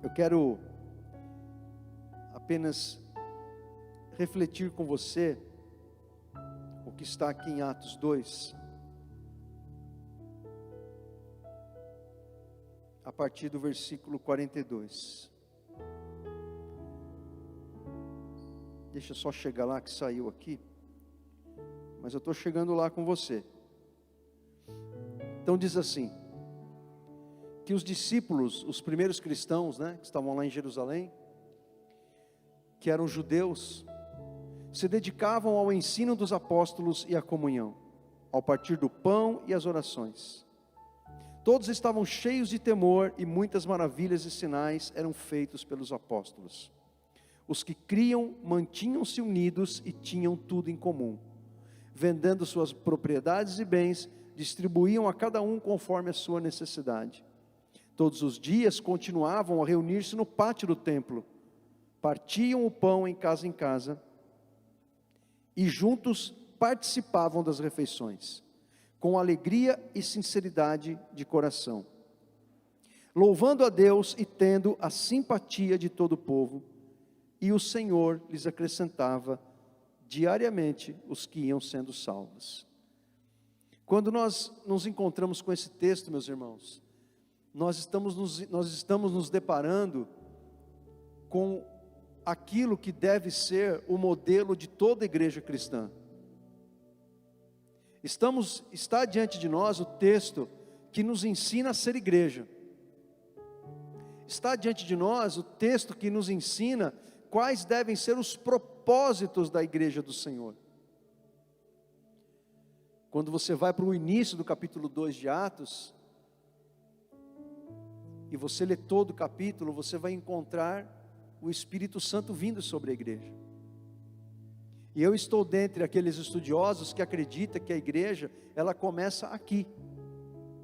Eu quero apenas refletir com você o que está aqui em Atos 2, a partir do versículo 42. Deixa eu só chegar lá que saiu aqui, mas eu estou chegando lá com você. Então diz assim, que os discípulos, os primeiros cristãos, que estavam lá em Jerusalém, que eram judeus, se dedicavam ao ensino dos apóstolos e à comunhão, ao partir do pão e às orações. Todos estavam cheios de temor e muitas maravilhas e sinais eram feitos pelos apóstolos. Os que criam mantinham-se unidos e tinham tudo em comum. Vendendo suas propriedades e bens, distribuíam a cada um conforme a sua necessidade. Todos os dias continuavam a reunir-se no pátio do templo, partiam o pão em casa, e juntos participavam das refeições, com alegria e sinceridade de coração, louvando a Deus e tendo a simpatia de todo o povo, e o Senhor lhes acrescentava diariamente os que iam sendo salvos. Quando nós nos encontramos com esse texto, meus irmãos, nós estamos nos deparando com aquilo que deve ser o modelo de toda igreja cristã. Está diante de nós o texto que nos ensina a ser igreja. Está diante de nós o texto que nos ensina quais devem ser os propósitos da igreja do Senhor. Quando você vai para o início do capítulo 2 de Atos, e você lê todo o capítulo, você vai encontrar o Espírito Santo vindo sobre a igreja. E eu estou dentre aqueles estudiosos que acreditam que a igreja, ela começa aqui,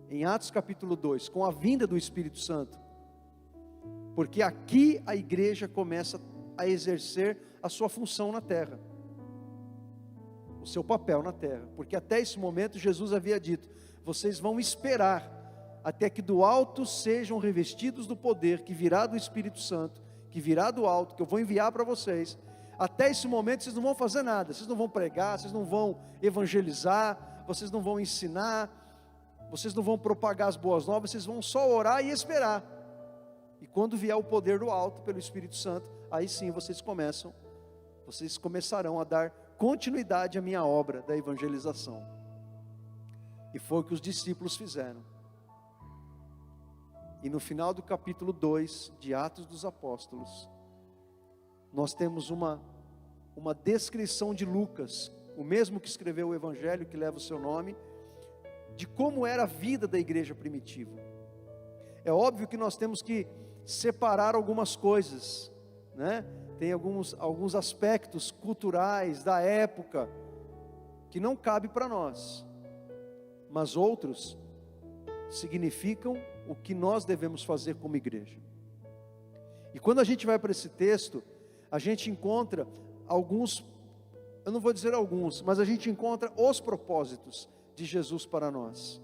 em Atos capítulo 2, com a vinda do Espírito Santo. Porque aqui a igreja começa a exercer a sua função na terra, o seu papel na terra. Porque até esse momento Jesus havia dito: vocês vão esperar até que do alto sejam revestidos do poder que virá do Espírito Santo, que virá do alto, que eu vou enviar para vocês. Até esse momento vocês não vão fazer nada, vocês não vão pregar, vocês não vão evangelizar, vocês não vão ensinar, vocês não vão propagar as boas novas, vocês vão só orar e esperar. E quando vier o poder do alto pelo Espírito Santo, aí sim vocês começarão a dar continuidade à minha obra da evangelização. E foi o que os discípulos fizeram. E no final do capítulo 2 de Atos dos Apóstolos, nós temos uma descrição de Lucas, o mesmo que escreveu o Evangelho que leva o seu nome, de como era a vida da igreja primitiva. É óbvio que nós temos que separar algumas coisas, Tem alguns aspectos culturais da época que não cabe para nós, mas outros significam o que nós devemos fazer como igreja. E quando a gente vai para esse texto, a gente encontra alguns, eu não vou dizer alguns, mas a gente encontra os propósitos de Jesus para nós.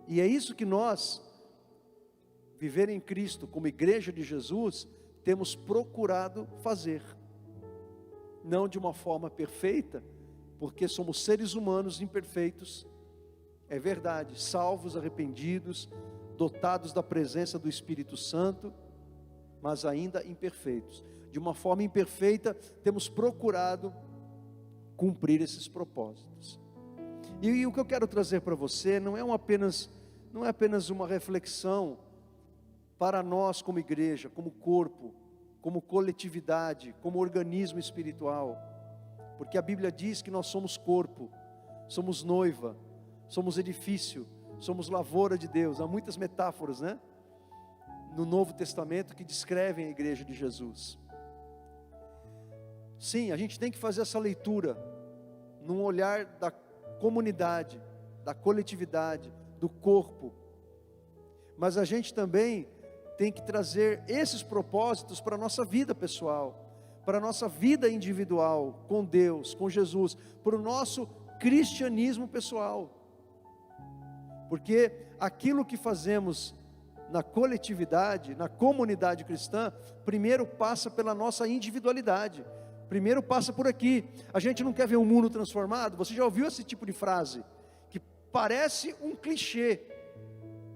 E é isso que nós, viver em Cristo como igreja de Jesus, temos procurado fazer. Não de uma forma perfeita, porque somos seres humanos imperfeitos, é verdade, salvos, arrependidos, dotados da presença do Espírito Santo, mas ainda imperfeitos. De uma forma imperfeita, temos procurado cumprir esses propósitos. E o que eu quero trazer para você não é apenas uma reflexão para nós como igreja, como corpo, como coletividade, como organismo espiritual, porque a Bíblia diz que nós somos corpo, somos noiva, somos edifício, somos lavoura de Deus. Há muitas metáforas, no Novo Testamento que descrevem a igreja de Jesus. Sim, a gente tem que fazer essa leitura, num olhar da comunidade, da coletividade, do corpo, mas a gente também tem que trazer esses propósitos para a nossa vida pessoal, para a nossa vida individual, com Deus, com Jesus, para o nosso cristianismo pessoal, porque aquilo que fazemos na coletividade, na comunidade cristã, primeiro passa pela nossa individualidade. Primeiro passa por aqui. A gente não quer ver um mundo transformado. Você já ouviu esse tipo de frase? Que parece um clichê,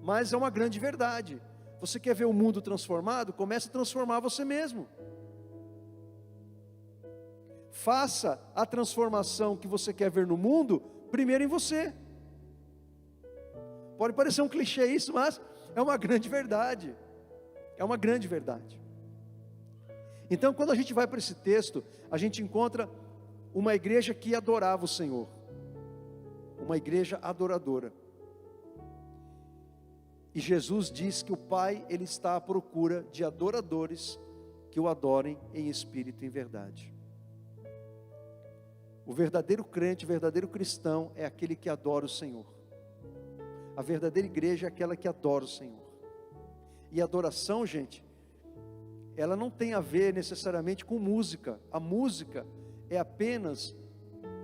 mas é uma grande verdade. Você quer ver o mundo transformado? Comece a transformar você mesmo. Faça a transformação que você quer ver no mundo, primeiro em você. Pode parecer um clichê isso, mas é uma grande verdade. É uma grande verdade. Então, quando a gente vai para esse texto, a gente encontra uma igreja que adorava o Senhor. Uma igreja adoradora. E Jesus diz que o Pai, Ele está à procura de adoradores que o adorem em espírito e em verdade. O verdadeiro crente, o verdadeiro cristão é aquele que adora o Senhor. A verdadeira igreja é aquela que adora o Senhor. E a adoração, gente, ela não tem a ver necessariamente com música. A música é apenas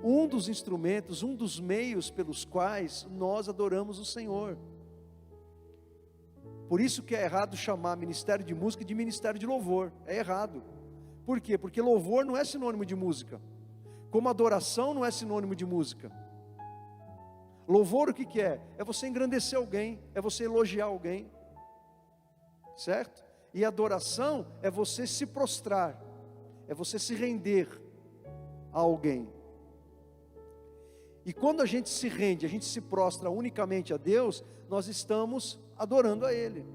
um dos instrumentos, um dos meios pelos quais nós adoramos o Senhor. Por isso que é errado chamar ministério de música de ministério de louvor. É errado. Por quê? Porque louvor não é sinônimo de música. Como adoração não é sinônimo de música. Louvor o que é? É você engrandecer alguém, é você elogiar alguém. Certo? E adoração é você se prostrar, é você se render a alguém. E quando a gente se rende, a gente se prostra unicamente a Deus, nós estamos adorando a Ele.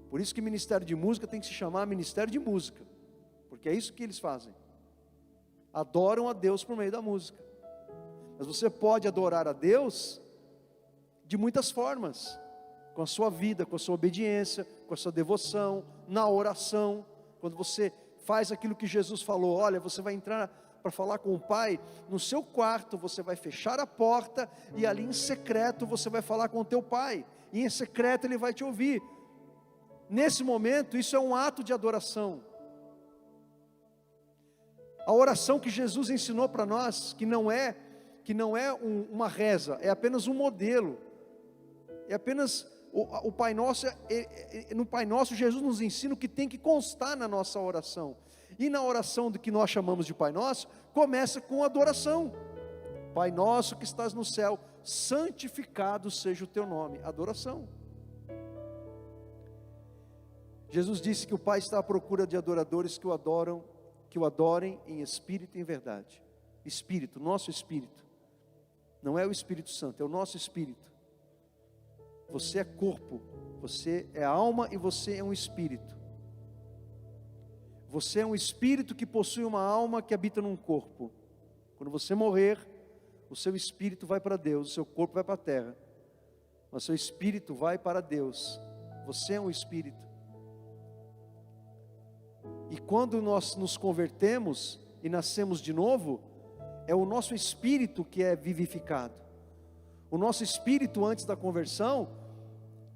Por isso que ministério de música tem que se chamar ministério de música, porque é isso que eles fazem. Adoram a Deus por meio da música. Mas você pode adorar a Deus de muitas formas. Com a sua vida, com a sua obediência, com a sua devoção, na oração. Quando você faz aquilo que Jesus falou, olha, você vai entrar para falar com o Pai, no seu quarto você vai fechar a porta, e ali em secreto você vai falar com o teu Pai, e em secreto Ele vai te ouvir. Nesse momento, isso é um ato de adoração. A oração que Jesus ensinou para nós, que não é uma reza, é apenas um modelo, é apenas o Pai Nosso. No Pai Nosso Jesus nos ensina o que tem que constar na nossa oração, e na oração do que nós chamamos de Pai Nosso, começa com adoração. Pai Nosso que estás no céu, santificado seja o teu nome. Adoração. Jesus disse que o Pai está à procura de adoradores que o adorem em espírito e em verdade. Espírito, nosso espírito. Não é o Espírito Santo, é o nosso espírito. Você é corpo, você é alma e você é um espírito. Você é um espírito que possui uma alma que habita num corpo. Quando você morrer, o seu espírito vai para Deus, o seu corpo vai para a terra. Mas o seu espírito vai para Deus. Você é um espírito. E quando nós nos convertemos e nascemos de novo, é o nosso espírito que é vivificado. O nosso espírito antes da conversão,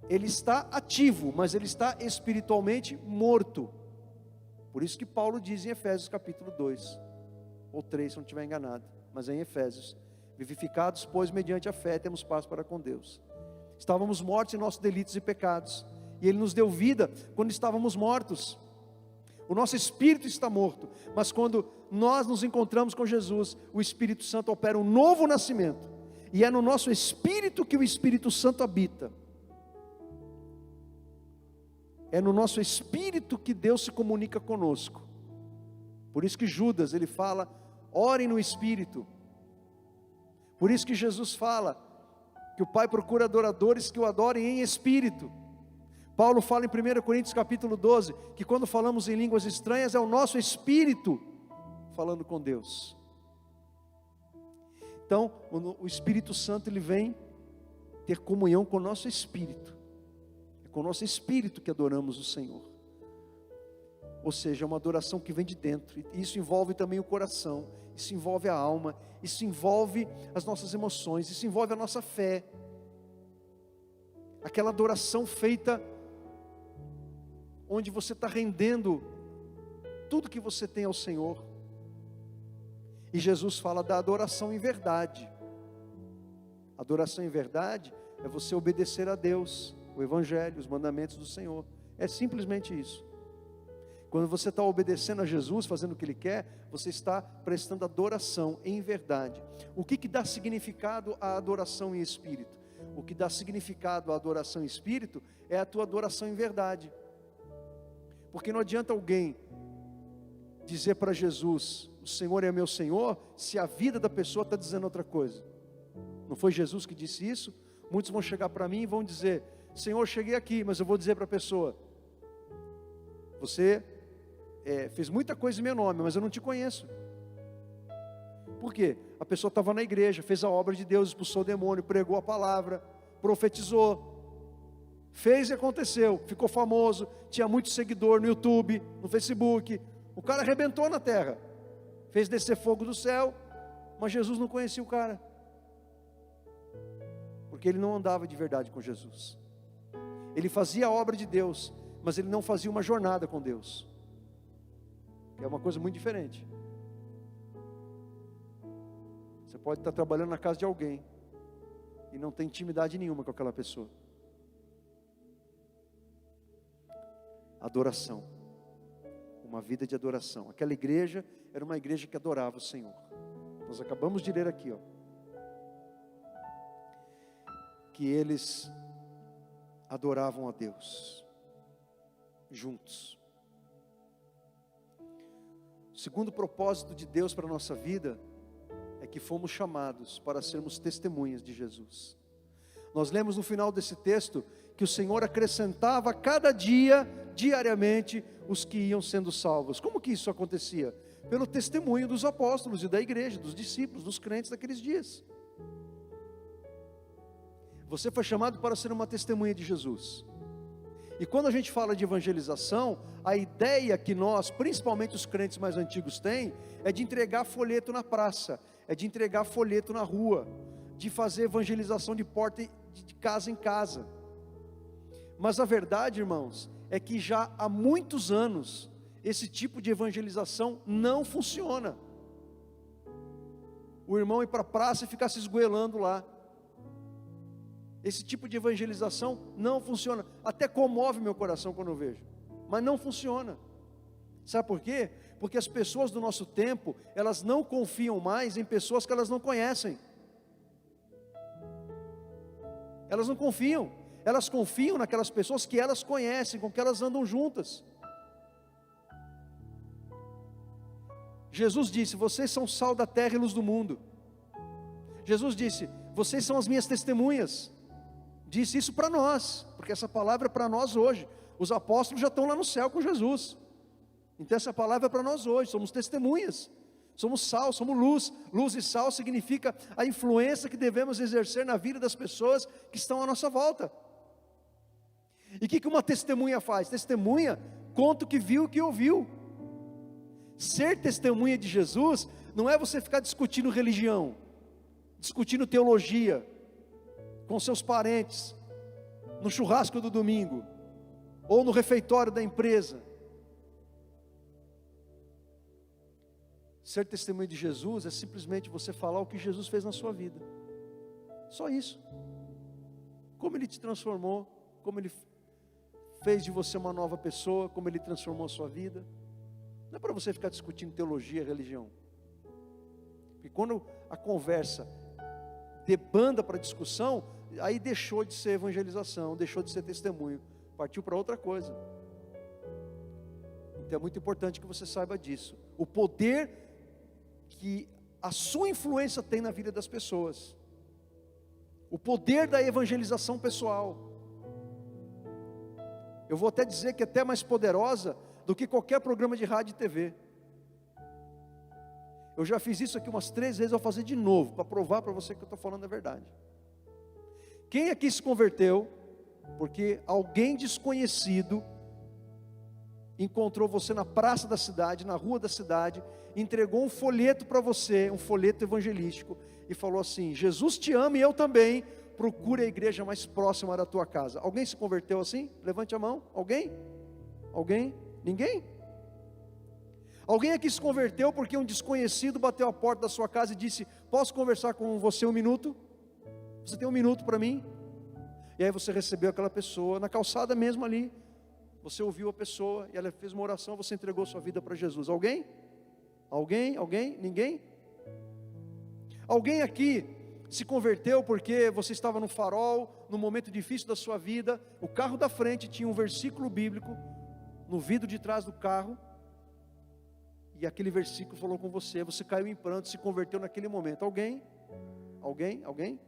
ele está ativo, mas ele está espiritualmente morto. Por isso que Paulo diz em Efésios capítulo 2, ou 3, se não estiver enganado, mas é em Efésios: vivificados, pois, mediante a fé, temos paz para com Deus. Estávamos mortos em nossos delitos e pecados, e Ele nos deu vida quando estávamos mortos. O nosso espírito está morto, mas quando nós nos encontramos com Jesus, o Espírito Santo opera um novo nascimento, e é no nosso espírito que o Espírito Santo habita. É no nosso espírito que Deus se comunica conosco. Por isso que Judas, ele fala, orem no espírito. Por isso que Jesus fala que o Pai procura adoradores que o adorem em espírito. Paulo fala em 1 Coríntios capítulo 12, que quando falamos em línguas estranhas, é o nosso espírito falando com Deus. Então, o Espírito Santo, ele vem ter comunhão com o nosso espírito. É com o nosso espírito que adoramos o Senhor. Ou seja, é uma adoração que vem de dentro. E isso envolve também o coração, isso envolve a alma, isso envolve as nossas emoções, isso envolve a nossa fé. Aquela adoração feita onde você está rendendo tudo que você tem ao Senhor. E Jesus fala da adoração em verdade. Adoração em verdade é você obedecer a Deus, o Evangelho, os mandamentos do Senhor. É simplesmente isso. Quando você está obedecendo a Jesus, fazendo o que Ele quer, você está prestando adoração em verdade. O que dá significado à adoração em espírito? O que dá significado à adoração em espírito é a tua adoração em verdade. Porque não adianta alguém dizer para Jesus, o Senhor é meu Senhor, se a vida da pessoa está dizendo outra coisa. Não foi Jesus que disse isso? Muitos vão chegar para mim e vão dizer, Senhor, cheguei aqui, mas eu vou dizer para a pessoa, você fez muita coisa em meu nome, mas eu não te conheço. Por quê? A pessoa estava na igreja, fez a obra de Deus, expulsou o demônio, pregou a palavra, profetizou, fez e aconteceu, ficou famoso, tinha muito seguidor no YouTube, no Facebook, o cara arrebentou na terra, fez descer fogo do céu, mas Jesus não conhecia o cara, porque ele não andava de verdade com Jesus. Ele fazia a obra de Deus, mas ele não fazia uma jornada com Deus, que é uma coisa muito diferente. Você pode estar trabalhando na casa de alguém e não ter intimidade nenhuma com aquela pessoa. Adoração, uma vida de adoração. Aquela igreja era uma igreja que adorava o Senhor. Nós acabamos de ler aqui, que eles adoravam a Deus juntos. O segundo propósito de Deus para a nossa vida é que fomos chamados para sermos testemunhas de Jesus. Nós lemos no final desse texto que o Senhor acrescentava a cada dia, diariamente, os que iam sendo salvos. Como que isso acontecia? Pelo testemunho dos apóstolos e da igreja, dos discípulos, dos crentes daqueles dias. Você foi chamado para ser uma testemunha de Jesus. E quando a gente fala de evangelização, a ideia que nós, principalmente os crentes mais antigos têm, é de entregar folheto na praça, é de entregar folheto na rua, de fazer evangelização de porta de casa em casa. Mas a verdade, irmãos, é que já há muitos anos, esse tipo de evangelização não funciona. O irmão ir para a praça e ficar se esgoelando lá. Esse tipo de evangelização não funciona. Até comove meu coração quando eu vejo, mas não funciona. Sabe por quê? Porque as pessoas do nosso tempo, elas não confiam mais em pessoas que elas não conhecem. Elas não confiam. Elas confiam naquelas pessoas que elas conhecem, com que elas andam juntas. Jesus disse, vocês são sal da terra e luz do mundo. Jesus disse, vocês são as minhas testemunhas. Disse isso para nós, porque essa palavra é para nós hoje. Os apóstolos já estão lá no céu com Jesus. Então essa palavra é para nós hoje, somos testemunhas. Somos sal, somos luz. Luz e sal significa a influência que devemos exercer na vida das pessoas que estão à nossa volta. E o que uma testemunha faz? Testemunha conta o que viu e o que ouviu. Ser testemunha de Jesus não é você ficar discutindo religião, discutindo teologia com seus parentes, no churrasco do domingo, ou no refeitório da empresa. Ser testemunha de Jesus é simplesmente você falar o que Jesus fez na sua vida. Só isso. Como Ele te transformou, como Ele fez de você uma nova pessoa, como Ele transformou a sua vida. Não é para você ficar discutindo teologia, religião. Porque quando a conversa debanda para discussão, aí deixou de ser evangelização, deixou de ser testemunho, partiu para outra coisa. Então é muito importante que você saiba disso. O poder que a sua influência tem na vida das pessoas. O poder da evangelização pessoal. Eu vou até dizer que é até mais poderosa do que qualquer programa de rádio e TV. Eu já fiz isso aqui umas 3 vezes, eu vou fazer de novo, para provar para você que eu estou falando a verdade. Quem aqui se converteu, porque alguém desconhecido encontrou você na praça da cidade, na rua da cidade, entregou um folheto para você, um folheto evangelístico, e falou assim, Jesus te ama e eu também, procure a igreja mais próxima da tua casa. Alguém se converteu assim? Levante a mão. Alguém? Alguém? Ninguém? Alguém aqui se converteu porque um desconhecido bateu a porta da sua casa e disse, posso conversar com você 1 minuto? Você tem 1 minuto para mim? E E aí você recebeu aquela pessoa, na calçada mesmo ali, você ouviu a pessoa, e ela fez uma oração, você entregou sua vida para Jesus. Alguém? Alguém? Alguém? Ninguém? Alguém aqui se converteu porque você estava no farol, num momento difícil da sua vida, o carro da frente tinha um versículo bíblico, no vidro de trás do carro, e aquele versículo falou com você, você caiu em pranto, se converteu naquele momento. Alguém? Alguém? Alguém?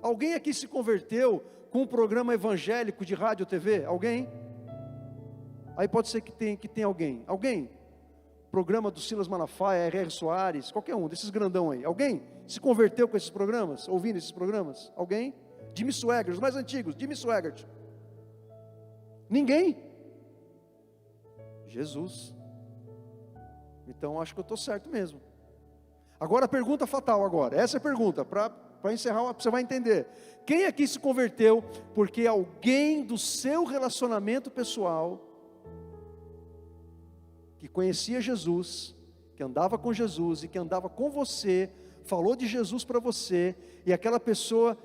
Alguém aqui se converteu com um programa evangélico de rádio ou TV? Alguém? Aí pode ser que tem alguém. Alguém? Programa do Silas Malafaia, R.R. Soares, qualquer um desses grandão aí. Alguém se converteu com esses programas? Ouvindo esses programas? Alguém? Jimmy Swaggart, os mais antigos, Jimmy Swaggart. Ninguém? Jesus. Então acho que eu estou certo mesmo. Agora a pergunta fatal agora. Essa é a pergunta, para encerrar, você vai entender. Quem aqui se converteu porque alguém do seu relacionamento pessoal, que conhecia Jesus, que andava com Jesus e que andava com você, falou de Jesus para você, e aquela pessoa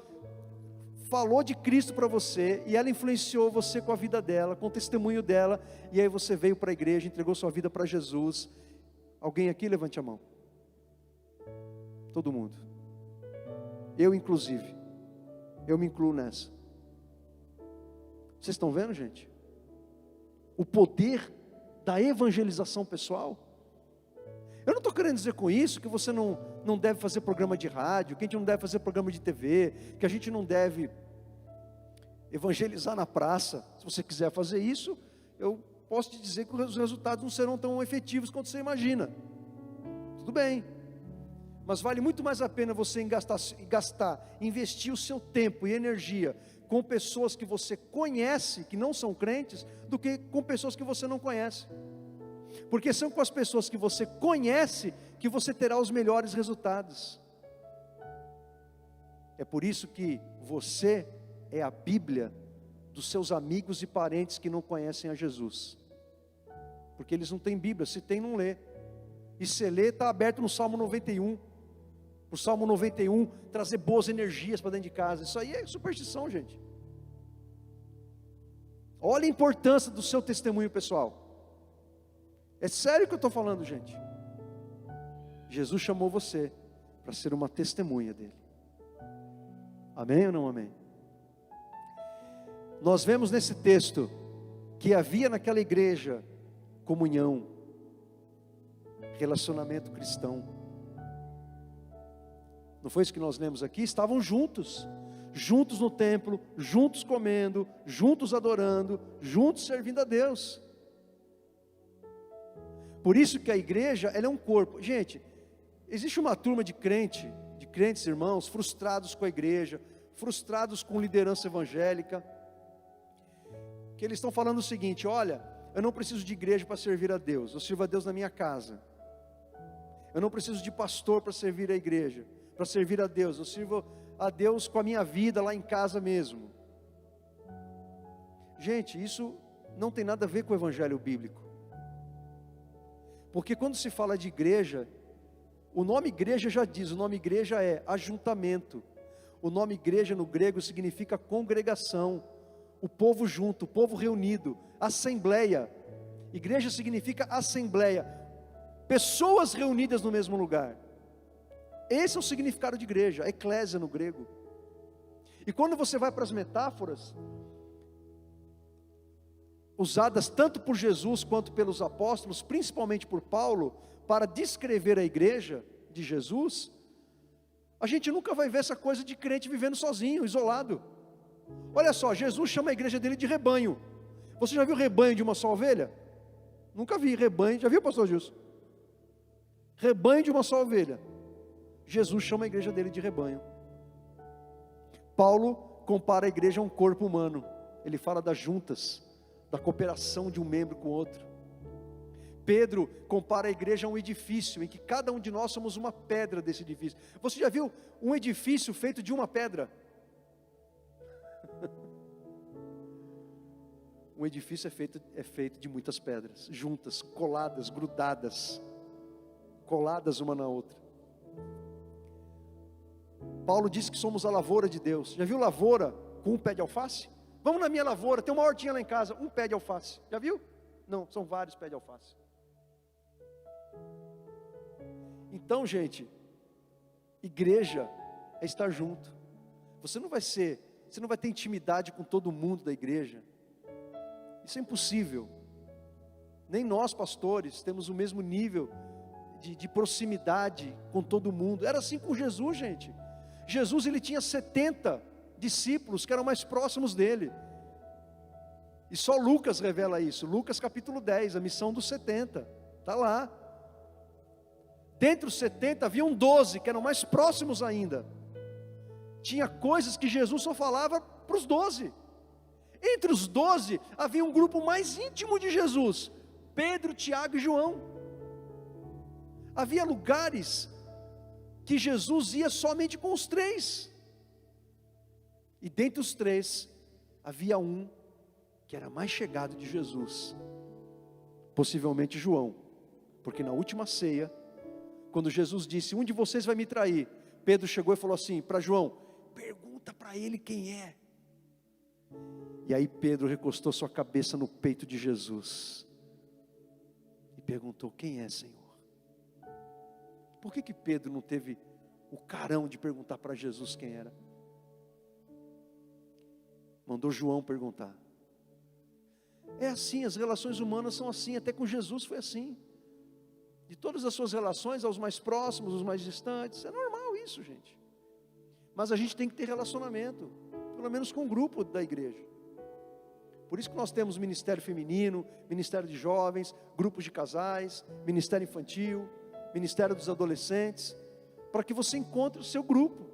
falou de Cristo para você, e ela influenciou você com a vida dela, com o testemunho dela, e aí você veio para a igreja, entregou sua vida para Jesus. Alguém aqui, levante a mão. Todo mundo. Eu inclusive. Eu me incluo nessa. Vocês estão vendo, gente? O poder da evangelização pessoal. Eu não estou querendo dizer com isso que você não deve fazer programa de rádio, que a gente não deve fazer programa de TV, que a gente não deve evangelizar na praça. Se você quiser fazer isso, eu posso te dizer que os resultados não serão tão efetivos quanto você imagina. Tudo bem. Mas vale muito mais a pena você investir o seu tempo e energia com pessoas que você conhece, que não são crentes, do que com pessoas que você não conhece. Porque são com as pessoas que você conhece que você terá os melhores resultados. É por isso que você é a Bíblia dos seus amigos e parentes que não conhecem a Jesus. Porque eles não têm Bíblia, se tem, não lê. E se lê, está aberto no Salmo 91. O Salmo 91, trazer boas energias para dentro de casa. Isso aí é superstição, gente. Olha a importância do seu testemunho pessoal. É sério que eu estou falando, gente. Jesus chamou você para ser uma testemunha dele. Amém ou não amém? Nós vemos nesse texto que havia naquela igreja comunhão, relacionamento cristão. Não foi isso que nós lemos aqui? Estavam juntos no templo, juntos comendo, juntos adorando, juntos servindo a Deus. Por isso que a igreja, ela é um corpo. Gente, existe uma turma de crentes irmãos, frustrados com a igreja, frustrados com liderança evangélica, que eles estão falando o seguinte: olha, eu não preciso de igreja para servir a Deus, eu sirvo a Deus na minha casa. Eu não preciso de pastor para servir a igreja, para servir a Deus, eu sirvo a Deus com a minha vida lá em casa mesmo. Gente, isso não tem nada a ver com o evangelho bíblico. Porque quando se fala de igreja, o nome igreja já diz, o nome igreja é ajuntamento. O nome igreja no grego significa congregação, o povo junto, o povo reunido, assembleia. Igreja significa assembleia, pessoas reunidas no mesmo lugar. Esse é o significado de igreja, eclésia no grego. E quando você vai para as metáforas usadas tanto por Jesus quanto pelos apóstolos, principalmente por Paulo, para descrever a igreja de Jesus, a gente nunca vai ver essa coisa de crente vivendo sozinho, isolado. Olha só, Jesus chama a igreja dele de rebanho. Você já viu rebanho de uma só ovelha? Nunca vi rebanho, já viu, pastor Gilson? Rebanho de uma só ovelha. Jesus chama a igreja dele de rebanho. Paulo compara a igreja a um corpo humano. Ele fala das juntas, da cooperação de um membro com o outro. Pedro compara a igreja a um edifício, em que cada um de nós somos uma pedra desse edifício. Você já viu um edifício feito de uma pedra? Um edifício é feito de muitas pedras, juntas, coladas, grudadas, coladas uma na outra. Paulo disse que somos a lavoura de Deus. Já viu lavoura com um pé de alface? Vamos na minha lavoura, tem uma hortinha lá em casa, um pé de alface. Já viu? Não, são vários pés de alface. Então, gente, igreja é estar junto. Você não vai ter intimidade com todo mundo da igreja. Isso é impossível. Nem nós, pastores, temos o mesmo nível de proximidade com todo mundo. Era assim com Jesus, gente. Jesus, ele tinha 70 discípulos que eram mais próximos dele. E só Lucas revela isso. Lucas capítulo 10, a missão dos 70. Está lá. Dentre os 70 haviam 12 que eram mais próximos ainda. Tinha coisas que Jesus só falava para os 12. Entre os 12 havia um grupo mais íntimo de Jesus: Pedro, Tiago e João. Havia lugares que Jesus ia somente com os 3. E dentre os 3 havia um que era mais chegado de Jesus, possivelmente João, porque na última ceia, quando Jesus disse: um de vocês vai me trair, Pedro chegou e falou assim para João: pergunta para ele quem é. E aí Pedro recostou sua cabeça no peito de Jesus e perguntou: quem é, Senhor? Por que Pedro não teve o carão de perguntar para Jesus quem era? Mandou João perguntar. É assim, as relações humanas são assim, até com Jesus foi assim. De todas as suas relações, aos mais próximos, aos mais distantes, é normal isso, gente. Mas a gente tem que ter relacionamento, pelo menos com o grupo da igreja. Por isso que nós temos ministério feminino, ministério de jovens, grupos de casais, ministério infantil, ministério dos adolescentes, para que você encontre o seu grupo,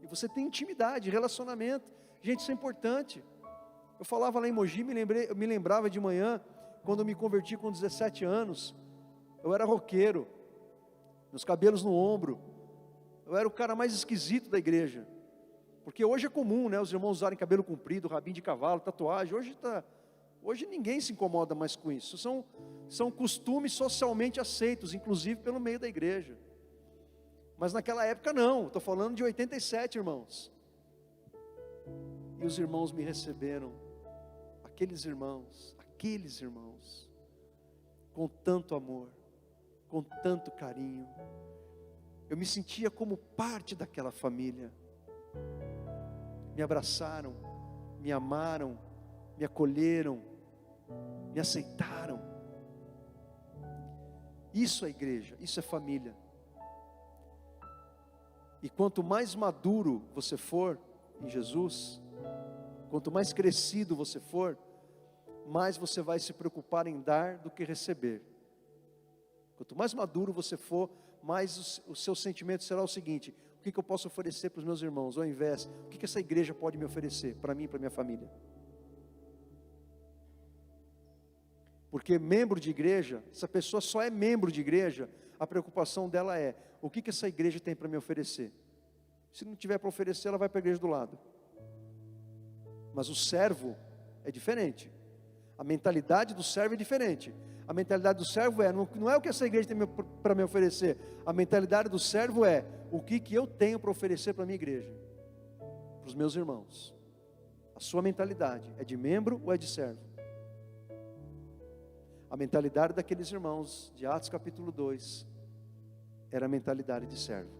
e você tenha intimidade, relacionamento. Gente, isso é importante. Eu falava lá em Mogi, eu me lembrava de manhã, quando eu me converti com 17 anos, eu era roqueiro, meus cabelos no ombro, eu era o cara mais esquisito da igreja, porque hoje é comum, né, os irmãos usarem cabelo comprido, rabinho de cavalo, tatuagem. Hoje ninguém se incomoda mais com isso. São costumes socialmente aceitos, inclusive pelo meio da igreja. Mas naquela época não, estou falando de 87, irmãos. E os irmãos me receberam, aqueles irmãos, com tanto amor, com tanto carinho. Eu me sentia como parte daquela família. Me abraçaram, me amaram, me acolheram, me aceitaram. Isso é igreja, isso é família. E quanto mais maduro você for em Jesus, quanto mais crescido você for, mais você vai se preocupar em dar do que receber. Quanto mais maduro você for, mais o seu sentimento será o seguinte: o que eu posso oferecer para os meus irmãos? Ao invés, o que essa igreja pode me oferecer para mim e para minha família? Porque membro de igreja, essa pessoa só é membro de igreja, a preocupação dela é: o que essa igreja tem para me oferecer? Se não tiver para oferecer, ela vai para a igreja do lado. Mas o servo é diferente. A mentalidade do servo é diferente. A mentalidade do servo não é o que essa igreja tem para me oferecer. A mentalidade do servo é: o que eu tenho para oferecer para a minha igreja, para os meus irmãos. A sua mentalidade é de membro ou é de servo? A mentalidade daqueles irmãos de Atos capítulo 2 era a mentalidade de servo.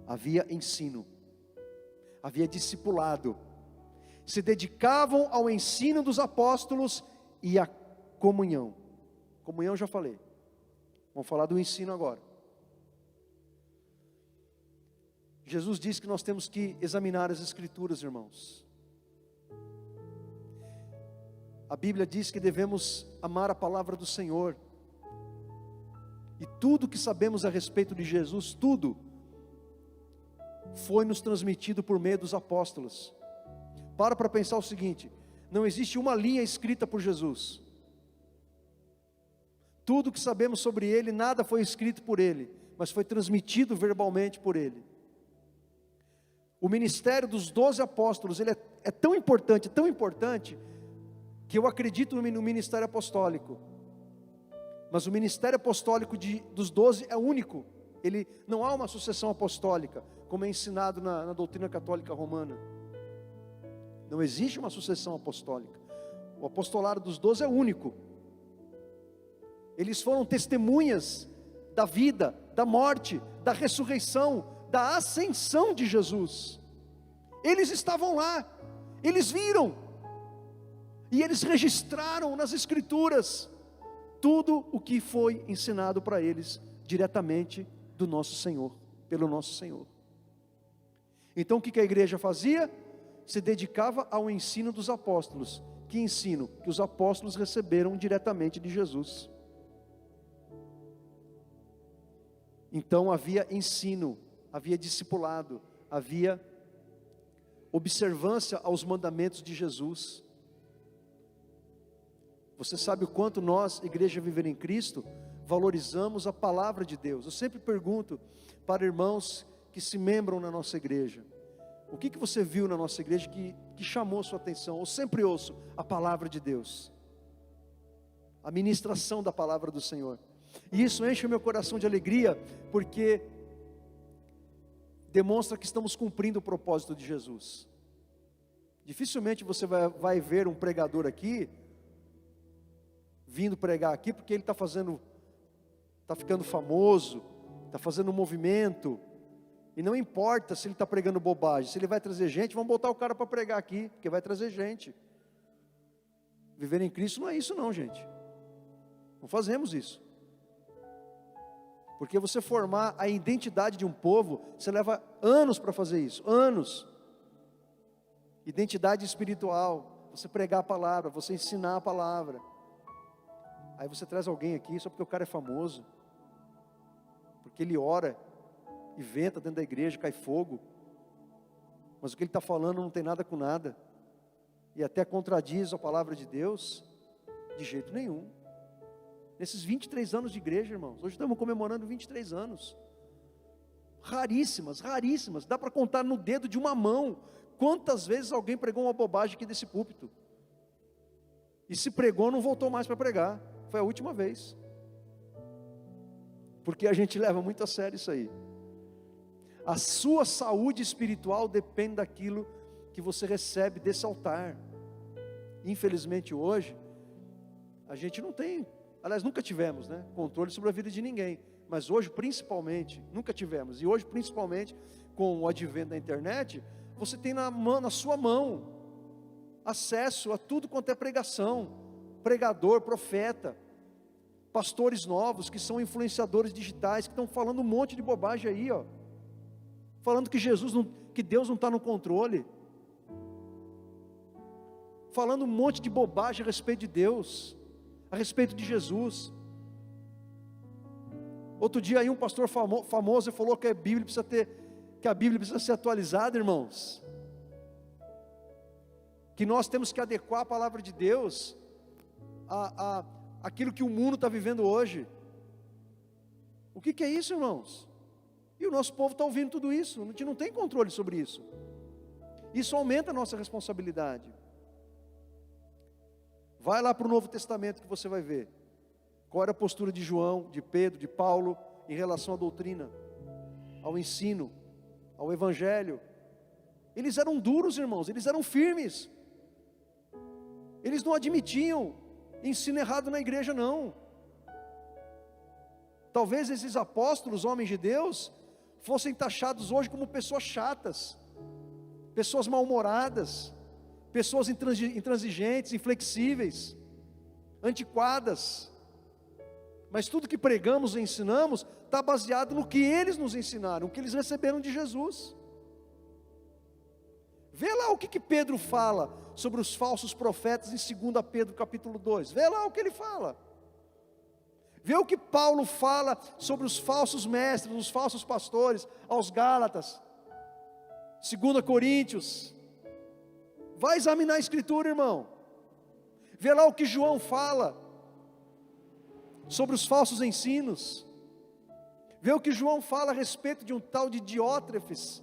Havia ensino, havia discipulado, se dedicavam ao ensino dos apóstolos e à comunhão. Comunhão já falei, vamos falar do ensino agora. Jesus disse que nós temos que examinar as escrituras, irmãos. A Bíblia diz que devemos amar a palavra do Senhor. E tudo que sabemos a respeito de Jesus, tudo, foi nos transmitido por meio dos apóstolos. Para pensar o seguinte: não existe uma linha escrita por Jesus. Tudo que sabemos sobre Ele, nada foi escrito por Ele, mas foi transmitido verbalmente por Ele. O ministério dos 12 apóstolos, ele é tão importante, que eu acredito no ministério apostólico. Mas o ministério apostólico dos 12 é único. Não há uma sucessão apostólica, como é ensinado na doutrina católica romana. Não existe uma sucessão apostólica. O apostolado dos 12 é único. Eles foram testemunhas da vida, da morte, da ressurreição, da ascensão de Jesus. Eles estavam lá, eles viram, e eles registraram nas Escrituras tudo o que foi ensinado para eles diretamente do nosso Senhor, pelo nosso Senhor. Então o que a igreja fazia? Se dedicava ao ensino dos apóstolos. Que ensino? Que os apóstolos receberam diretamente de Jesus. Então havia ensino, havia discipulado, havia observância aos mandamentos de Jesus. Você sabe o quanto nós, Igreja Viver em Cristo, valorizamos a palavra de Deus. Eu sempre pergunto para irmãos que se membram na nossa igreja: o que você viu na nossa igreja que chamou sua atenção? Eu sempre ouço a palavra de Deus, a ministração da palavra do Senhor. E isso enche o meu coração de alegria, porque demonstra que estamos cumprindo o propósito de Jesus. Dificilmente você vai ver um pregador aqui, vindo pregar aqui, porque ele está ficando famoso, está fazendo um movimento, e não importa se ele está pregando bobagem, se ele vai trazer gente, vamos botar o cara para pregar aqui, porque vai trazer gente. Viver em Cristo não é isso não, gente. Não fazemos isso. Porque você formar a identidade de um povo, você leva anos para fazer isso, anos. Identidade espiritual, você pregar a palavra, você ensinar a palavra. Aí você traz alguém aqui só porque o cara é famoso, porque ele ora e venta dentro da igreja, cai fogo, mas o que ele está falando não tem nada com nada, e até contradiz a palavra de Deus, de jeito nenhum. Nesses 23 anos de igreja, irmãos, hoje estamos comemorando 23 anos, raríssimas, dá para contar no dedo de uma mão, quantas vezes alguém pregou uma bobagem aqui desse púlpito, e se pregou não voltou mais para pregar, foi a última vez, porque a gente leva muito a sério isso aí. A sua saúde espiritual depende daquilo que você recebe desse altar. Infelizmente hoje, a gente não tem, aliás nunca tivemos, controle sobre a vida de ninguém, mas hoje principalmente, nunca tivemos, e hoje principalmente com o advento da internet, você tem na sua mão, acesso a tudo quanto é pregação, pregador, profeta, pastores novos, que são influenciadores digitais, que estão falando um monte de bobagem aí, falando que Deus não está no controle, falando um monte de bobagem a respeito de Deus, a respeito de Jesus. Outro dia aí um pastor famoso falou que a Bíblia precisa ser atualizada, irmãos, que nós temos que adequar a palavra de Deus aquilo que o mundo está vivendo hoje. O que é isso, irmãos? E o nosso povo está ouvindo tudo isso, a gente não tem controle sobre isso. Isso aumenta a nossa responsabilidade. Vai lá para o Novo Testamento que você vai ver qual era a postura de João, de Pedro, de Paulo em relação à doutrina, ao ensino, ao Evangelho. Eles eram duros, irmãos, eles eram firmes. Eles não admitiam ensino errado na igreja, não. Talvez esses apóstolos, homens de Deus, fossem taxados hoje como pessoas chatas, pessoas mal-humoradas, pessoas intransigentes, inflexíveis, antiquadas. Mas tudo que pregamos e ensinamos está baseado no que eles nos ensinaram, o que eles receberam de Jesus. Vê lá o que Pedro fala sobre os falsos profetas em 2 Pedro capítulo 2, vê lá o que ele fala. Vê o que Paulo fala sobre os falsos mestres, os falsos pastores, aos Gálatas, 2 Coríntios, vai examinar a Escritura, irmão. Vê lá o que João fala sobre os falsos ensinos. Vê o que João fala a respeito de um tal de Diótrefes,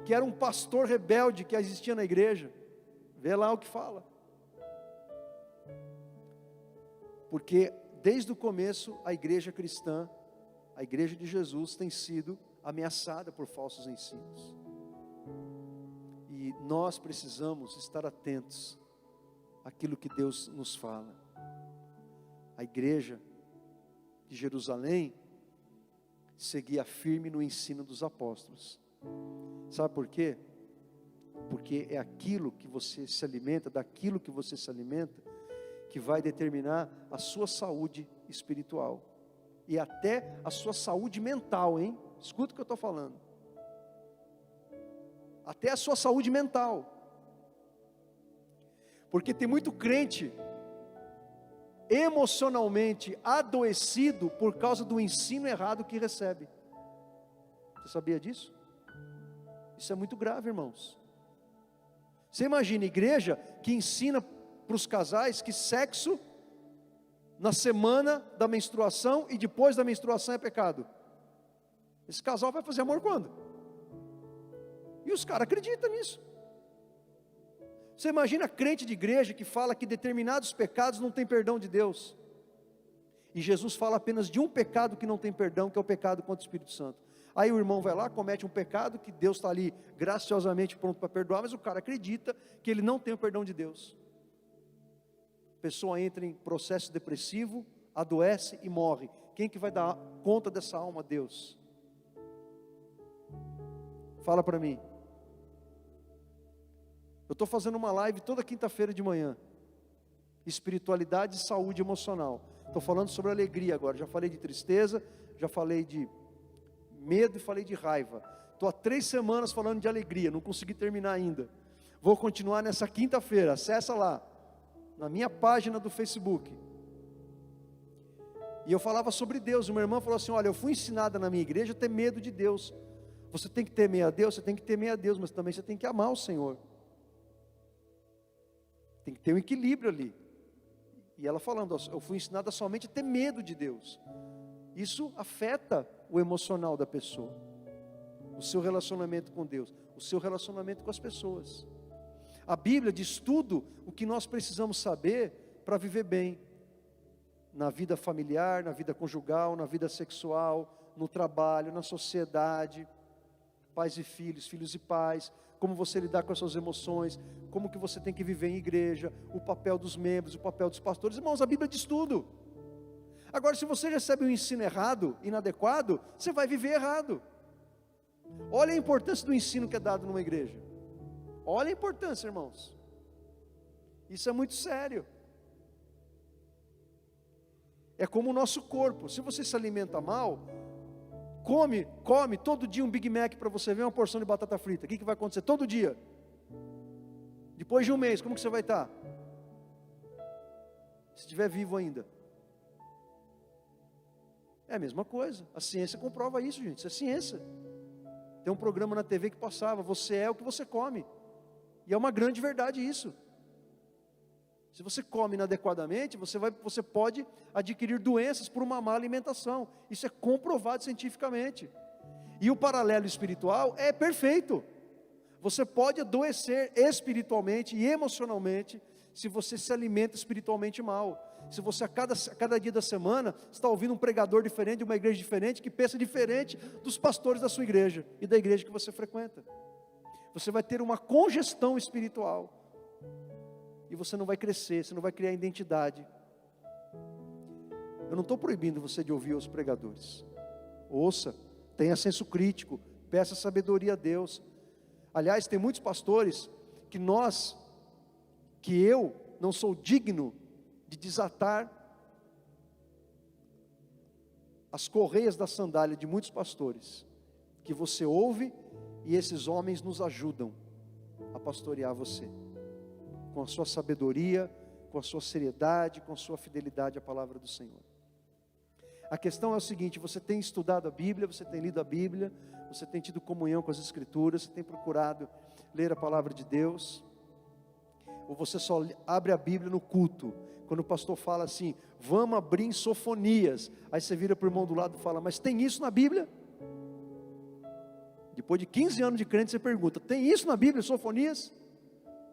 que era um pastor rebelde que existia na igreja. Vê lá o que fala. Porque desde o começo a igreja cristã, a igreja de Jesus tem sido ameaçada por falsos ensinos. E nós precisamos estar atentos àquilo que Deus nos fala. A igreja de Jerusalém seguia firme no ensino dos apóstolos. Sabe por quê? Porque é aquilo que você se alimenta, daquilo que você se alimenta, que vai determinar a sua saúde espiritual. E até a sua saúde mental, hein? Escuta o que eu estou falando. Até a sua saúde mental. Porque tem muito crente emocionalmente adoecido por causa do ensino errado que recebe. Você sabia disso? Isso é muito grave, irmãos. Você imagina igreja que ensina para os casais que sexo na semana da menstruação e depois da menstruação é pecado. Esse casal vai fazer amor quando? E os caras acreditam nisso. Você imagina crente de igreja que fala que determinados pecados não tem perdão de Deus. E Jesus fala apenas de um pecado que não tem perdão, que é o pecado contra o Espírito Santo. Aí o irmão vai lá, comete um pecado que Deus está ali graciosamente pronto para perdoar, mas o cara acredita que ele não tem o perdão de Deus. A pessoa entra em processo depressivo, adoece e morre. Quem que vai dar conta dessa alma? Deus. Fala para mim. Eu estou fazendo uma live toda quinta-feira de manhã. Espiritualidade e saúde emocional. Estou falando sobre alegria agora. Já falei de tristeza, já falei de medo e falei de raiva. Estou há 3 semanas falando de alegria, não consegui terminar ainda. Vou continuar nessa quinta-feira. Acessa lá, na minha página do Facebook. E eu falava sobre Deus. Uma irmã falou assim: olha, eu fui ensinada na minha igreja a ter medo de Deus. Você tem que temer a Deus, você tem que temer a Deus, mas também você tem que amar o Senhor. Tem que ter um equilíbrio ali. E ela falando: eu fui ensinada somente a ter medo de Deus. Isso afeta o emocional da pessoa, o seu relacionamento com Deus, o seu relacionamento com as pessoas. A Bíblia diz tudo o que nós precisamos saber para viver bem, na vida familiar, na vida conjugal, na vida sexual, no trabalho, na sociedade, pais e filhos, filhos e pais, como você lidar com as suas emoções, como que você tem que viver em igreja, o papel dos membros, o papel dos pastores. Irmãos, a Bíblia diz tudo. Agora, se você recebe um ensino errado, inadequado, você vai viver errado. Olha a importância do ensino que é dado numa igreja. Olha a importância, irmãos. Isso é muito sério. É como o nosso corpo. Se você se alimenta mal, come todo dia um Big Mac para você ver, uma porção de batata frita. O que vai acontecer? Todo dia. Depois de um mês, como que você vai estar? Se estiver vivo ainda. É a mesma coisa. A ciência comprova isso, gente. Isso é ciência. Tem um programa na TV que passava: você é o que você come. E é uma grande verdade isso. Se você come inadequadamente, você pode adquirir doenças por uma má alimentação. Isso é comprovado cientificamente. E o paralelo espiritual é perfeito. Você pode adoecer espiritualmente e emocionalmente se você se alimenta espiritualmente mal. Se você a cada dia da semana está ouvindo um pregador diferente, de uma igreja diferente, que pensa diferente dos pastores da sua igreja e da igreja que você frequenta. Você vai ter uma congestão espiritual. E você não vai crescer, você não vai criar identidade. Eu não estou proibindo você de ouvir os pregadores. Ouça, tenha senso crítico, peça sabedoria a Deus. Aliás, tem muitos pastores que eu não sou digno de desatar as correias da sandália de muitos pastores, que você ouve e esses homens nos ajudam a pastorear você, com a sua sabedoria, com a sua seriedade, com a sua fidelidade à palavra do Senhor. A questão é o seguinte: você tem estudado a Bíblia, você tem lido a Bíblia, você tem tido comunhão com as Escrituras, você tem procurado ler a palavra de Deus, ou você só abre a Bíblia no culto, quando o pastor fala assim: vamos abrir em Sofonias, aí você vira para o irmão do lado e fala: mas tem isso na Bíblia? Depois de 15 anos de crente você pergunta: tem isso na Bíblia, Sofonias?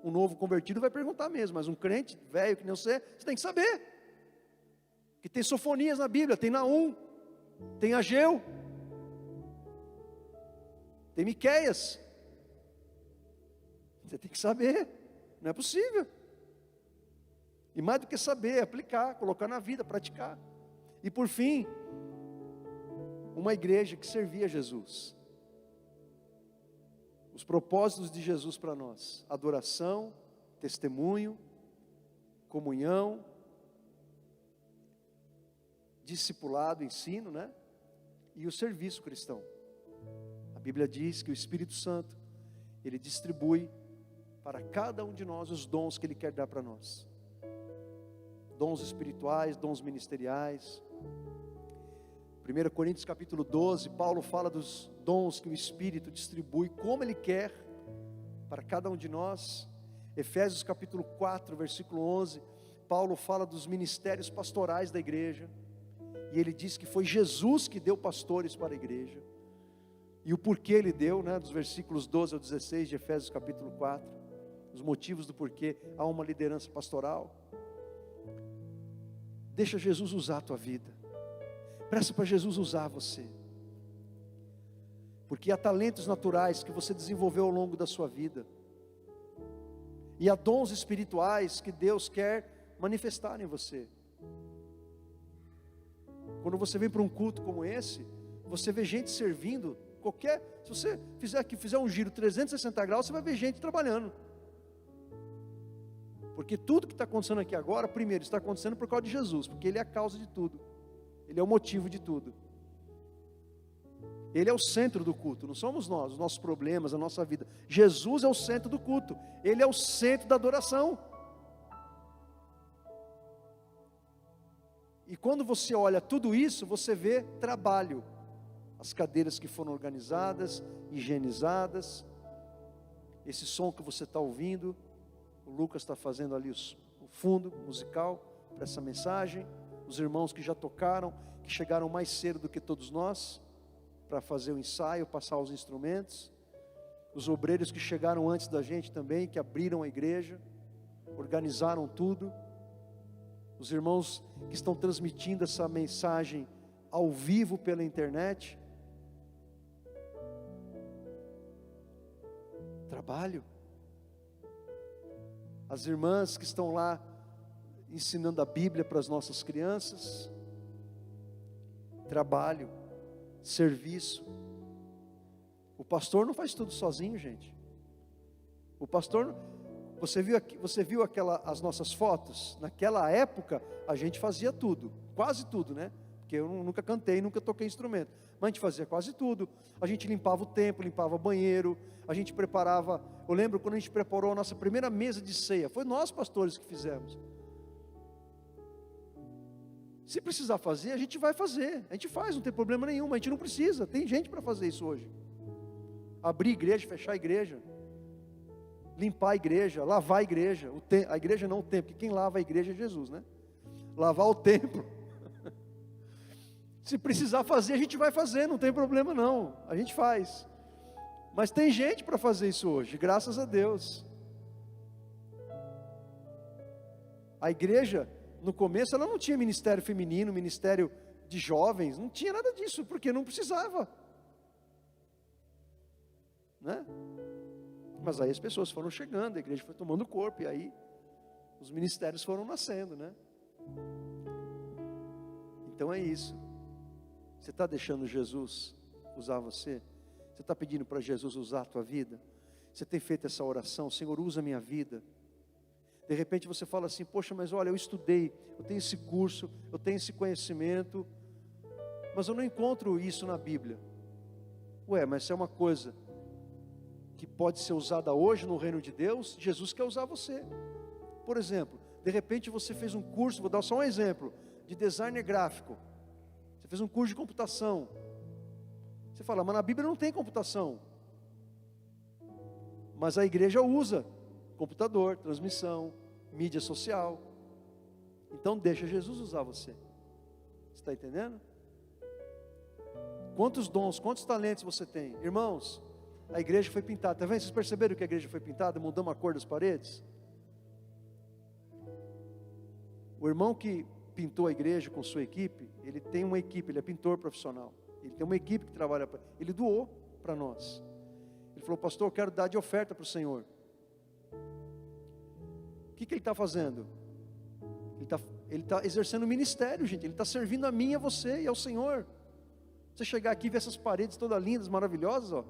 Um novo convertido vai perguntar mesmo, mas um crente velho que nem você tem que saber que tem Sofonias na Bíblia, tem Naum, tem Ageu, tem Miqueias. Você tem que saber, não é possível. E mais do que saber, aplicar, colocar na vida, praticar. E por fim, uma igreja que servia a Jesus. Os propósitos de Jesus para nós: adoração, testemunho, comunhão, discipulado, ensino, né? E o serviço cristão. A Bíblia diz que o Espírito Santo, ele distribui para cada um de nós os dons que ele quer dar para nós. Dons espirituais, dons ministeriais. 1 Coríntios capítulo 12, Paulo fala dos dons que o Espírito distribui, como ele quer, para cada um de nós. Efésios capítulo 4, versículo 11, Paulo fala dos ministérios pastorais da igreja. E ele diz que foi Jesus que deu pastores para a igreja. E o porquê ele deu, né, dos versículos 12 ao 16 de Efésios capítulo 4. Os motivos do porquê há uma liderança pastoral. Deixa Jesus usar a tua vida. Peça para Jesus usar você. Porque há talentos naturais que você desenvolveu ao longo da sua vida. E há dons espirituais que Deus quer manifestar em você. Quando você vem para um culto como esse, você vê gente servindo, se você fizer um giro 360 graus, você vai ver gente trabalhando. Porque tudo que está acontecendo aqui agora, primeiro, está acontecendo por causa de Jesus, porque Ele é a causa de tudo. Ele é o motivo de tudo. Ele é o centro do culto, não somos nós, os nossos problemas, a nossa vida. Jesus é o centro do culto, Ele é o centro da adoração. E quando você olha tudo isso, você vê trabalho. As cadeiras que foram organizadas, higienizadas. Esse som que você está ouvindo, o Lucas está fazendo ali o fundo musical para essa mensagem. Os irmãos que já tocaram, que chegaram mais cedo do que todos nós, para fazer o ensaio, passar os instrumentos. Os obreiros que chegaram antes da gente também, que abriram a igreja, organizaram tudo. Os irmãos que estão transmitindo essa mensagem ao vivo pela internet. Trabalho. As irmãs que estão lá ensinando a Bíblia para as nossas crianças. Trabalho, serviço. O pastor não faz tudo sozinho, gente. O pastor, você viu as nossas fotos? Naquela época a gente fazia tudo, quase tudo, né? Porque eu nunca cantei, nunca toquei instrumento, mas a gente fazia quase tudo. A gente limpava o templo, limpava banheiro, a gente preparava. Eu lembro quando a gente preparou a nossa primeira mesa de ceia, foi nós pastores que fizemos. Se precisar fazer, a gente vai fazer, a gente faz, não tem problema nenhum, mas a gente não precisa, tem gente para fazer isso hoje. Abrir igreja, fechar a igreja, limpar a igreja, lavar a igreja, a igreja não o templo, porque quem lava a igreja é Jesus, né? Lavar o templo. Se precisar fazer, a gente vai fazer, não tem problema não, a gente faz. Mas tem gente para fazer isso hoje, graças a Deus. A igreja, no começo, ela não tinha ministério feminino, ministério de jovens, não tinha nada disso, porque não precisava, né? Mas aí as pessoas foram chegando, a igreja foi tomando corpo, e aí os ministérios foram nascendo, né? Então é isso. Você está deixando Jesus usar você? Você está pedindo para Jesus usar a tua vida? Você tem feito essa oração: Senhor, usa a minha vida. De repente você fala assim: poxa, mas olha, eu estudei, eu tenho esse curso, eu tenho esse conhecimento, mas eu não encontro isso na Bíblia. Ué, mas se é uma coisa que pode ser usada hoje no reino de Deus, Jesus quer usar você. Por exemplo, de repente você fez um curso, vou dar só um exemplo, de designer gráfico. Você fez um curso de computação. Você fala, mas na Bíblia não tem computação. Mas a igreja usa computador, transmissão, mídia social. Então deixa Jesus usar você. Você está entendendo? Quantos dons, quantos talentos você tem? Irmãos, a igreja foi pintada. Está vendo? Vocês perceberam que a igreja foi pintada? Mudamos a cor das paredes. O irmão que pintou a igreja com sua equipe, ele tem uma equipe, ele é pintor profissional. Ele tem uma equipe que trabalha para ele. Ele doou para nós. Ele falou: pastor, eu quero dar de oferta para o Senhor. O que ele está fazendo? Ele está exercendo o ministério, gente. Ele está servindo a mim, a você e ao Senhor. Você chegar aqui e ver essas paredes todas lindas, maravilhosas, ó.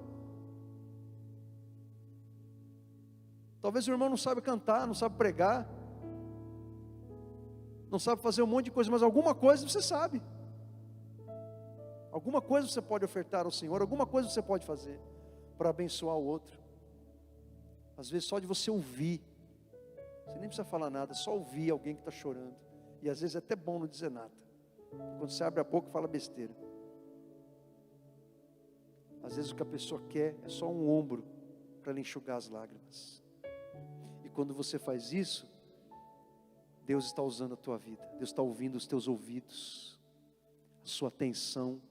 Talvez o irmão não sabe cantar, não sabe pregar, não sabe fazer um monte de coisa, mas alguma coisa você sabe. Alguma coisa você pode ofertar ao Senhor, alguma coisa você pode fazer para abençoar o outro. Às vezes só de você ouvir, você nem precisa falar nada, só ouvir alguém que está chorando. E às vezes é até bom não dizer nada. Quando você abre a boca, fala besteira. Às vezes o que a pessoa quer é só um ombro para ela enxugar as lágrimas. E quando você faz isso, Deus está usando a tua vida. Deus está ouvindo os teus ouvidos, a sua atenção,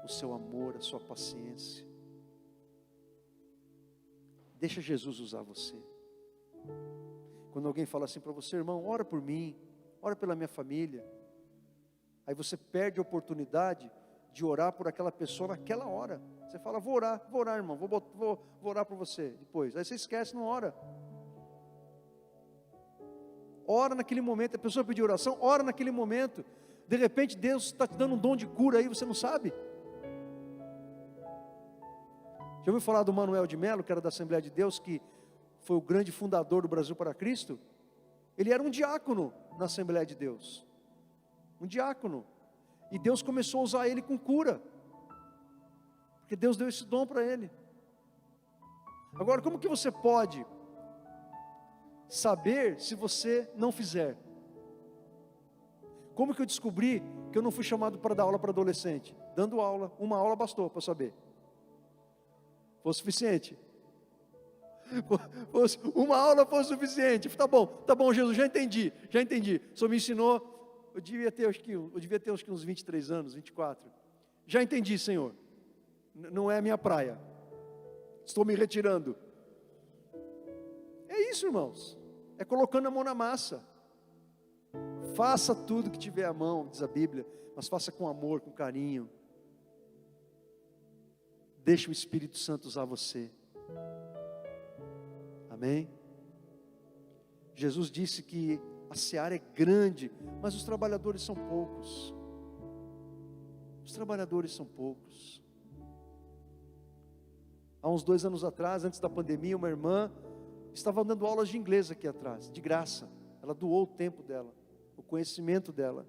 o seu amor, a sua paciência. Deixa Jesus usar você. Quando alguém fala assim para você: irmão, ora por mim, ora pela minha família. Aí você perde a oportunidade de orar por aquela pessoa naquela hora. Você fala: vou orar, irmão, vou orar por você depois. Aí você esquece, não ora. Ora naquele momento. A pessoa pediu oração, ora naquele momento. De repente Deus está te dando um dom de cura aí, você não sabe. Já ouviu falar do Manuel de Melo, que era da Assembleia de Deus, que foi o grande fundador do Brasil para Cristo? Ele era um diácono na Assembleia de Deus. Um diácono. E Deus começou a usar ele com cura. Porque Deus deu esse dom para ele. Agora, como que você pode saber se você não fizer? Como que eu descobri que eu não fui chamado para dar aula para adolescente? Dando aula, uma aula bastou para saber. Foi suficiente? Uma aula foi suficiente. Tá bom, Jesus, já entendi. O Senhor me ensinou. Eu devia ter acho que uns 23 anos, 24. Já entendi, Senhor. Não é a minha praia. Estou me retirando. É isso, irmãos. É colocando a mão na massa. Faça tudo que tiver à mão, diz a Bíblia, mas faça com amor, com carinho. Deixe o Espírito Santo usar você. Amém? Jesus disse que a seara é grande, mas os trabalhadores são poucos. Os trabalhadores são poucos. Há uns 2 anos atrás, antes da pandemia, uma irmã estava dando aulas de inglês aqui atrás, de graça. Ela doou o tempo dela, o conhecimento dela.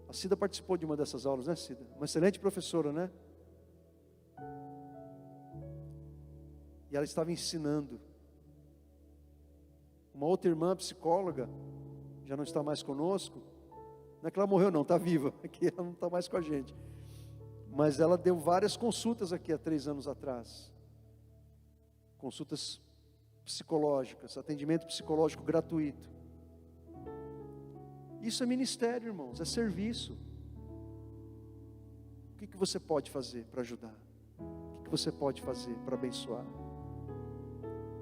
A Cida participou de uma dessas aulas, né, Cida? Uma excelente professora, né? E ela estava ensinando. Uma outra irmã psicóloga, já não está mais conosco. Não é que ela morreu não, está viva, aqui ela não está mais com a gente. Mas ela deu várias consultas aqui há 3 anos atrás. Consultas psicológicas, atendimento psicológico gratuito. Isso é ministério, irmãos, é serviço. O que você pode fazer para ajudar? O que você pode fazer para abençoar?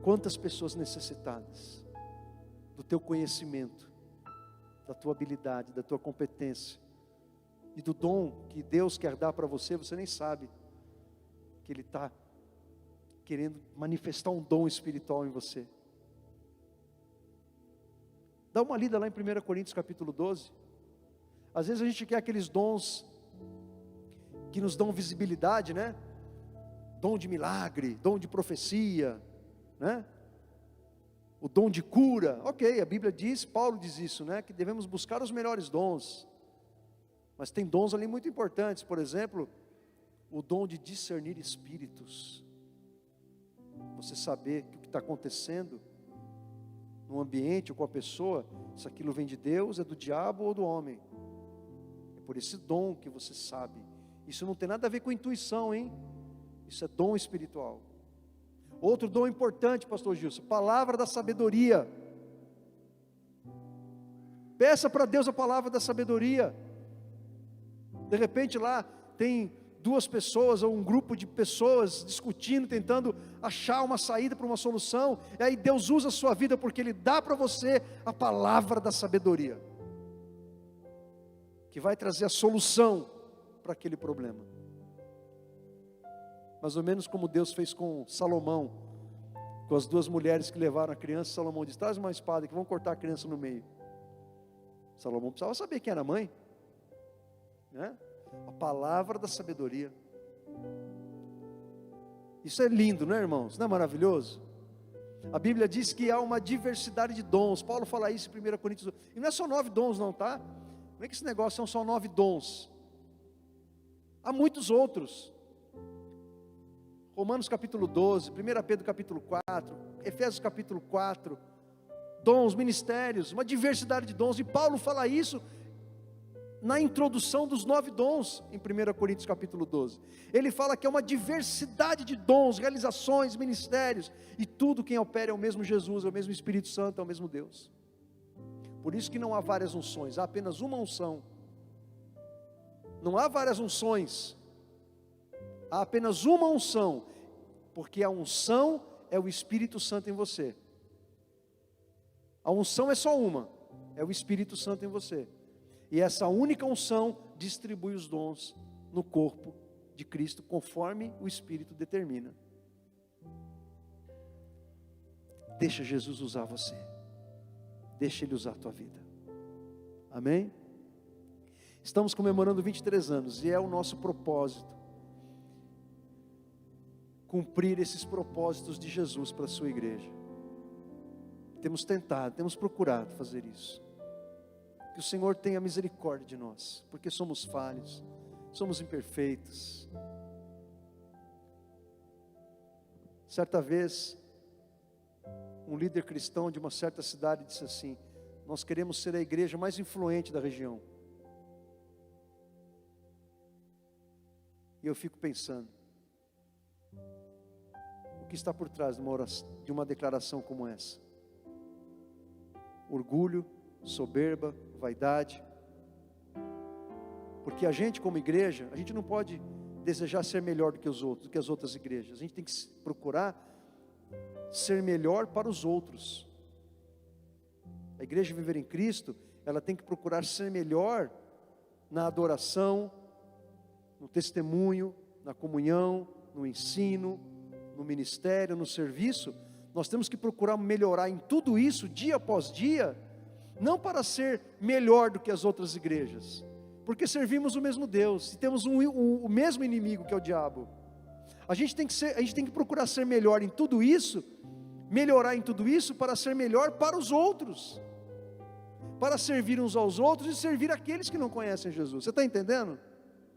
Quantas pessoas necessitadas do teu conhecimento, da tua habilidade, da tua competência e do dom que Deus quer dar para você, você nem sabe que Ele está querendo manifestar um dom espiritual em você. Dá uma lida lá em 1 Coríntios capítulo 12. Às vezes a gente quer aqueles dons que nos dão visibilidade, né? Dom de milagre, dom de profecia, né? O dom de cura. Ok, a Bíblia diz, Paulo diz isso, né? Que devemos buscar os melhores dons. Mas tem dons ali muito importantes. Por exemplo, o dom de discernir espíritos. Você saber que o que está acontecendo no ambiente ou com a pessoa, se aquilo vem de Deus, é do diabo ou do homem. É por esse dom que você sabe. Isso não tem nada a ver com intuição, hein? Isso é dom espiritual. Outro dom importante, pastor Gilson, palavra da sabedoria. Peça para Deus a palavra da sabedoria. De repente lá tem 2 pessoas ou um grupo de pessoas discutindo, tentando achar uma saída para uma solução. E aí Deus usa a sua vida porque Ele dá para você a palavra da sabedoria. que vai trazer a solução para aquele problema. Mais ou menos como Deus fez com Salomão, com as duas mulheres que levaram a criança. Salomão disse: traz uma espada que vão cortar a criança no meio. Salomão precisava saber quem era a mãe, né? A palavra da sabedoria. Isso é lindo, não é, irmãos? Não é maravilhoso? A Bíblia diz que há uma diversidade de dons. Paulo fala isso em 1 Coríntios. E não é só 9 dons não, tá? Não é que esse negócio são só 9 dons. Há muitos outros. Romanos capítulo 12, 1 Pedro capítulo 4, Efésios capítulo 4. Dons, ministérios, uma diversidade de dons. E Paulo fala isso na introdução dos 9 dons, em 1 Coríntios capítulo 12, ele fala que é uma diversidade de dons, realizações, ministérios, e tudo quem opera é o mesmo Jesus, é o mesmo Espírito Santo, é o mesmo Deus. Por isso que não há várias unções, há apenas uma unção. Não há várias unções, há apenas uma unção, porque a unção é o Espírito Santo em você. A unção é só uma, é o Espírito Santo em você. E essa única unção distribui os dons no corpo de Cristo, conforme o Espírito determina. Deixa Jesus usar você. Deixa Ele usar a tua vida. Amém? Estamos comemorando 23 anos e é o nosso propósito cumprir esses propósitos de Jesus para a sua igreja. Temos tentado, temos procurado fazer isso. Que o Senhor tenha misericórdia de nós, porque somos falhos, somos imperfeitos. Certa vez, um líder cristão de uma certa cidade disse assim: nós queremos ser a igreja mais influente da região. E eu fico pensando, o que está por trás de uma declaração como essa? Orgulho, soberba, vaidade. Porque a gente como igreja, a gente não pode desejar ser melhor do que os outros, do que as outras igrejas. A gente tem que procurar ser melhor para os outros. A igreja Viver em Cristo, ela tem que procurar ser melhor na adoração, no testemunho, na comunhão, no ensino, no ministério, no serviço. Nós temos que procurar melhorar em tudo isso, dia após dia, não para ser melhor do que as outras igrejas, porque servimos o mesmo Deus, e temos o mesmo inimigo que é o diabo. A gente tem que procurar ser melhor em tudo isso, melhorar em tudo isso, para ser melhor para os outros, para servir uns aos outros e servir aqueles que não conhecem Jesus. Você está entendendo?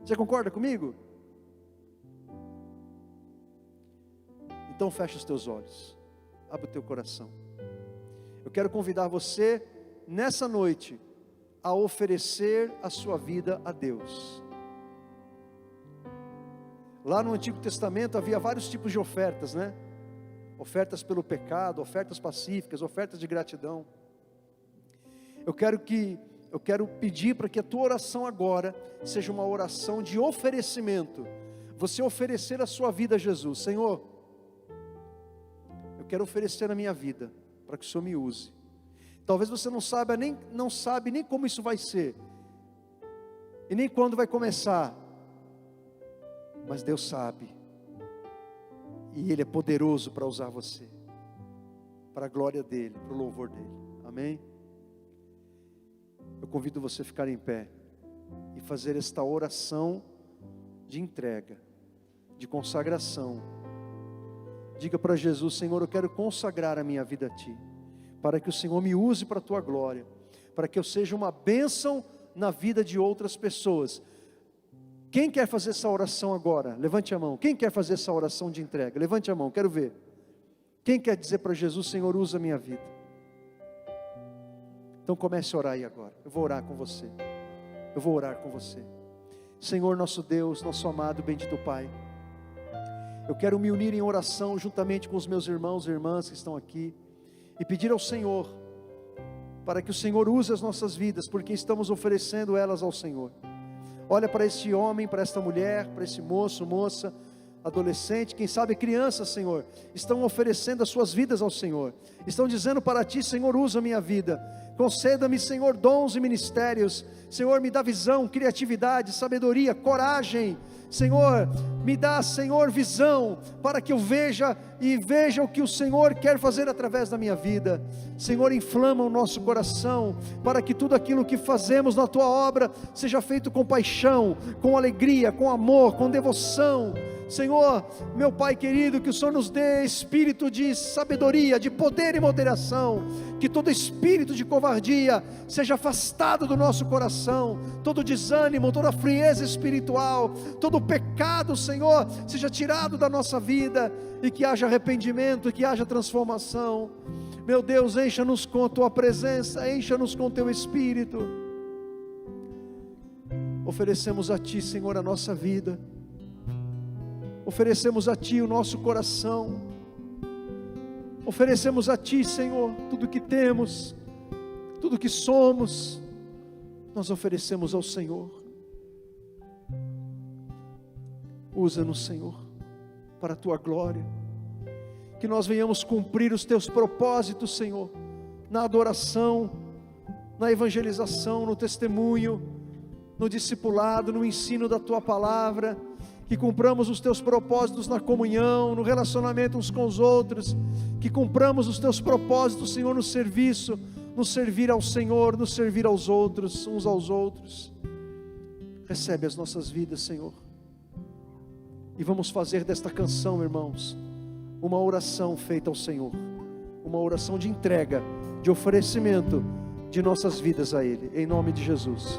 Você concorda comigo? Então fecha os teus olhos, abre o teu coração. Eu quero convidar você nessa noite a oferecer a sua vida a Deus. Lá no Antigo Testamento havia vários tipos de ofertas, né? Ofertas pelo pecado, ofertas pacíficas, ofertas de gratidão. Eu quero pedir para que a tua oração agora seja uma oração de oferecimento. Você oferecer a sua vida a Jesus. Senhor, eu quero oferecer a minha vida para que o Senhor me use. Talvez você não sabe nem como isso vai ser, e nem quando vai começar, mas Deus sabe, e Ele é poderoso para usar você, para a glória dEle, para o louvor dEle, amém? Eu convido você a ficar em pé, e fazer esta oração de entrega, de consagração. Diga para Jesus: Senhor, eu quero consagrar a minha vida a Ti, para que o Senhor me use para a Tua glória, para que eu seja uma bênção na vida de outras pessoas. Quem quer fazer essa oração agora? Levante a mão. Quem quer fazer essa oração de entrega? Levante a mão, quero ver. Quem quer dizer para Jesus: Senhor, usa a minha vida? Então comece a orar aí agora. Eu vou orar com você. Eu vou orar com você. Senhor nosso Deus, nosso amado, bendito Pai, eu quero me unir em oração juntamente com os meus irmãos e irmãs que estão aqui, e pedir ao Senhor, para que o Senhor use as nossas vidas, porque estamos oferecendo elas ao Senhor. Olha para este homem, para esta mulher, para esse moço, moça, adolescente, quem sabe criança, Senhor, estão oferecendo as suas vidas ao Senhor, estão dizendo para Ti: Senhor, usa a minha vida. Conceda-me, Senhor, dons e ministérios. Senhor, me dá visão, criatividade, sabedoria, coragem. Senhor, me dá, Senhor, visão, para que eu veja o que o Senhor quer fazer através da minha vida. Senhor, inflama o nosso coração, para que tudo aquilo que fazemos na Tua obra, seja feito com paixão, com alegria, com amor, com devoção. Senhor, meu Pai querido, que o Senhor nos dê espírito de sabedoria, de poder e moderação, que todo espírito de covardia seja afastado do nosso coração, todo desânimo, toda frieza espiritual, todo pecado, Senhor, seja tirado da nossa vida, e que haja arrependimento, e que haja transformação. Meu Deus, encha-nos com a Tua presença, encha-nos com o Teu Espírito. Oferecemos a Ti, Senhor, a nossa vida, oferecemos a Ti o nosso coração, oferecemos a Ti, Senhor, tudo que temos, tudo que somos, nós oferecemos ao Senhor. Usa-nos, Senhor, para a Tua glória, que nós venhamos cumprir os Teus propósitos, Senhor, na adoração, na evangelização, no testemunho, no discipulado, no ensino da Tua palavra, que cumpramos os Teus propósitos na comunhão, no relacionamento uns com os outros, que cumpramos os Teus propósitos, Senhor, no serviço, no servir ao Senhor, no servir aos outros, uns aos outros. Recebe as nossas vidas, Senhor, e vamos fazer desta canção, irmãos, uma oração feita ao Senhor, uma oração de entrega, de oferecimento de nossas vidas a Ele, em nome de Jesus.